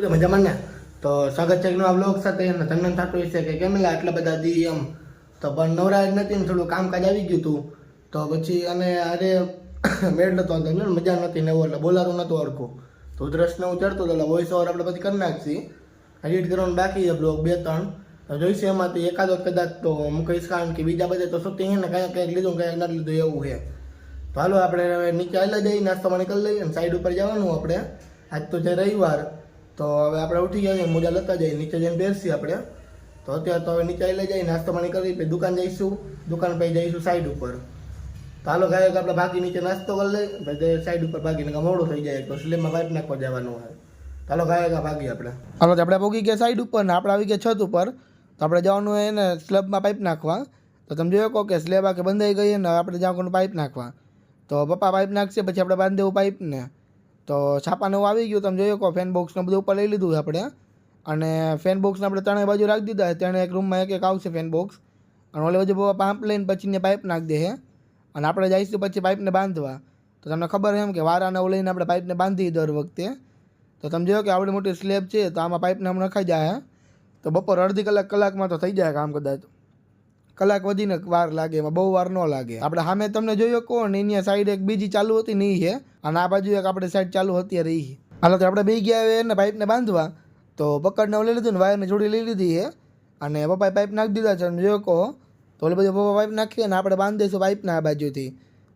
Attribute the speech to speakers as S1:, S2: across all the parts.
S1: બધા મજામાં ને તો સ્વાગત છે આ બ્લોગ સાથે અને તમને થતું હશે કે કેમ આટલા બધા દી એમ તો પણ નવરાજ નથી ને થોડું કામકાજ આવી ગયું હતું તો પછી અને અરે મેળ નતો આવતો મજા નથી ને એવું એટલે બોલાતું નતું અડકું તો ઉધરસને હું ચડતો હતો એટલે વોઇસ ઓવર આપણે પછી કરી નાખશી એડિટ કરવાનું બાકી છે બ્લોગ 2-3 જોઈશે એમાંથી એકાદો કદાચ તો હું કહીશ કારણ કે બીજા બધા તો શૂટિંગ છે ને કંઈક લીધું કંઈક નથી લીધું એવું છે તો હાલો આપણે હવે નીચે આવેલા જઈએ નાસ્તો પાણી કરી લઈએ અને સાઈડ ઉપર જવાનું આપણે આજ તો છે રવિવાર તો હવે આપણે ઉઠી જઈએ મોજા લેતા જઈએ નીચે જઈને બેસીએ આપણે તો અત્યારે તો હવે નીચે આવેલા જઈએ નાસ્તો પાણી કરી પછી દુકાન જઈશું દુકાન પછી જઈશું સાઈડ ઉપર તો હાલો ગાયક આપણે ભાગી નીચે નાસ્તો કરી લઈએ પછી સાઈડ ઉપર ભાગીને મોડું થઈ જાય તો સ્લેબમાં પાઇપ નાખવા જવાનું હોય ચાલો ગાયક ભાગી આપણે હાલો આપણે ભોગી ગયા સાઈડ ઉપર ને આપણે આવી ગયા છત ઉપર તો આપણે જવાનું હોય ને સ્લેબમાં પાઇપ નાખવા તો તમે જોયો કહો કે સ્લેબ આખે બંધાઈ ગઈ ને આપણે જવાનું પાઇપ નાખવા તો પપ્પા પાઇપ નાખશે પછી આપણે બાંધી દેવું પાઇપને તો છાપાને એવું આવી ગયું તમે જોયો કહો ફેન બોક્સને બધું ઉપર લઈ લીધું આપણે અને ફેન બોક્સને આપણે ત્રણેય બાજુ રાખી દીધા ત્રણે એક રૂમમાં એક આવશે ફેન બોક્સ અને ઓલે બાજુ પપ્પા પાંપ લઈને પછીને પાઇપ નાખી દે છે અને આપણે જઈશું પછી પાઇપને બાંધવા તો તમને ખબર એમ કે વારાને એવું લઈને આપણે પાઇપને બાંધી દર વખતે તો તમે જોયો કે આવડી મોટી સ્લેબ છે તો આમાં પાઇપને હમણાં નખાઈ જાય તો બપોર અડધી કલાકમાં તો થઈ જાય કામ કદાચ કલાક વધીને વાર લાગે એમાં બહુ વાર ન લાગે આપણે સામે તમને જોયો કોણ એની સાઈડ એક બીજી ચાલુ હતી નહીં છે અને આ બાજુ એક આપણે સાઈડ ચાલુ હતી રહી હાલો તો આપણે બે ગયા આવે ને પાઇપને બાંધવા તો પકડને લઈ લીધું ને વાયરને જોડી લઈ લીધી છે અને પપ્પાએ પાઇપ નાખી દીધા છે જોયો કહો તો ઓલી બધું પપ્પા પાઇપ નાખીએ ને આપણે બાંધી દઈશું પાઇપના આ બાજુથી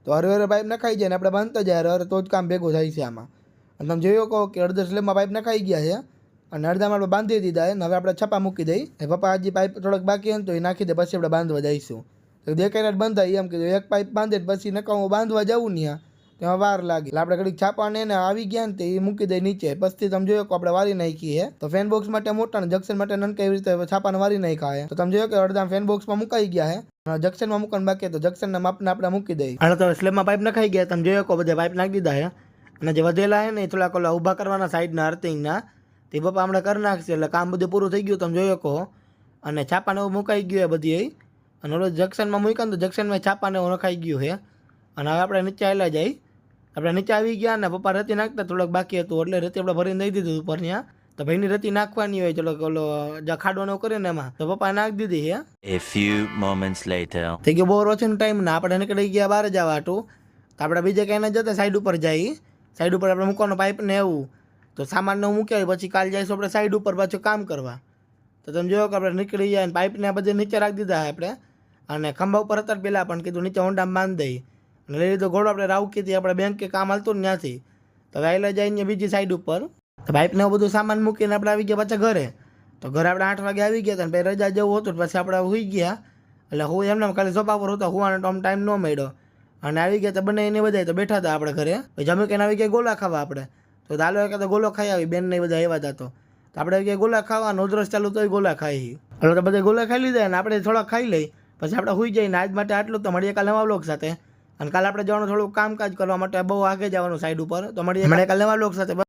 S1: તો હરે પાઇપ નખાઈ જાય ને આપણે બાંધતા જાય હરે તો જ કામ ભેગું થાય છે આમાં અને તમે જોયો કહો કે અડધા સ્લેબમાં પાઇપ નખાઈ ગયા છે અને અડધામાં આપણે બાંધી દીધા છે ને હવે આપણે છપા મૂકી દઈ એ પપ્પા હજી પાઇપ થોડોક બાકી હોય ને તો એ નાખી દે પછી આપણે બાંધવા જઈશું તો દેખાઈને જ બંધાય એમ કીધું એક પાઇપ બાંધે પછી નકામું બાંધવા જવું ને તેમાં વાર લાગે એટલે આપણે ઘડીક છાપાને એને આવી ગયા ને તે એ મૂકી દઈ નીચે પછી તમે જોયો કે આપણે વારી નાખીએ તો ફેન બોક્સ માટે મોટા ને જંક્શન માટે નનકા એવી રીતે છાપાને વારી નાખ્યા તો તમે જોયો કે અડધા ફેન બોક્સમાં મુકાઈ ગયા છે જંક્શનમાં મૂકવાનું બાકી તો જંક્શનના માપને આપણે મૂકી દઈએ અને તો સ્લેબમાં પાઇપ નખાઈ ગયા તમે જોયો કે બધા પાઇપ નાખી દીધા છે અને જે વધેલા છે ને એ થોડાક ઓલા ઊભા કરવાના સાઈડના અર્થિંગના તે પપ્પા હમણાં કરી નાખશે એટલે કામ બધું પૂરું થઈ ગયું તમે જોયો કહો અને છાપાને એવું મુકાઈ ગયું એ બધી અને ઓલો જંક્શનમાં મૂક્યા ને તો જંક્શનમાં છાપાને એવું નખાઈ ગયું છે અને હવે આપણે નીચે આવેલા જાય આપણે નીચે આવી ગયા ને પપ્પા રતી નાખતા થોડોક બાકી હતું એટલે રતી આપણે ભરીને દઈ દીધું ઉપર ત્યાં તો ભાઈની રતી નાખવાની હોય ચલો ઓલો જ્યાં ખાડવાનો કરે ને એમાં તો પપ્પા નાખી દીધી છે.
S2: A few moments later.
S1: થઈ ગયો બહુ ઓછો ટાઈમ ને આપણે નીકળી ગયા બહાર જવા હાટું તો આપણે બીજે ક્યાંય ન જતા સાઈડ ઉપર જઈએ સાઈડ ઉપર આપણે મૂકવાનો પાઇપ ને એવું તો સામાનને મૂક્યા પછી કાલ જઈશું આપણે સાઈડ ઉપર પાછું કામ કરવા તો તમે જોયો કે આપણે નીકળી જાય ને પાઇપને બધે નીચે રાખી દીધા આપણે અને ખંભા ઉપર હતા પહેલાં પણ કીધું નીચે હોન્ડામાં બાંધી દઈ અને લઈ લીધો ઘોડો આપણે રાઉકીથી આપણે બેંક કે કામ હાલતું ને ત્યાંથી તો વહેલા જઈને બીજી સાઈડ ઉપર તો પાઇપને બધું સામાન મૂકીને આપણે આવી ગયા પાછા ઘરે તો ઘરે આપણે 8 વાગે આવી ગયા હતા પછી રજા જવું હતું પછી આપણે સુઈ ગયા એટલે હું એમને ખાલી સોફા પર હતો હુવાનો ટાઈમ ન મળ્યો અને આવી ગયા તો બંને એને બધા તો બેઠા હતા આપણે ઘરે પછી જમી કે આવી ગયા ગોલા ખાવા આપણે તો દાલો એક તો ગોલો ખાઈ આવી બેન ને બધા આવ્યા હતા તો આપણે કે ગોલા ખાવા ઉધરસ ચાલુ તોય ગોલા ખાઈ હવે તો બધા ગોલા ખાઈ લીધા ને આપણે થોડા ખાઈ લઈ પછી આપણે સુઈ જઈને આજ માટે આટલું તો મળીએ કાલે નવા બ્લોગ સાથે અને કાલે આપણે જવાનું થોડું કામકાજ કરવા માટે બહુ આગે જવાનું સાઈડ ઉપર તો મળીએ કાલે નવા બ્લોગ સાથે.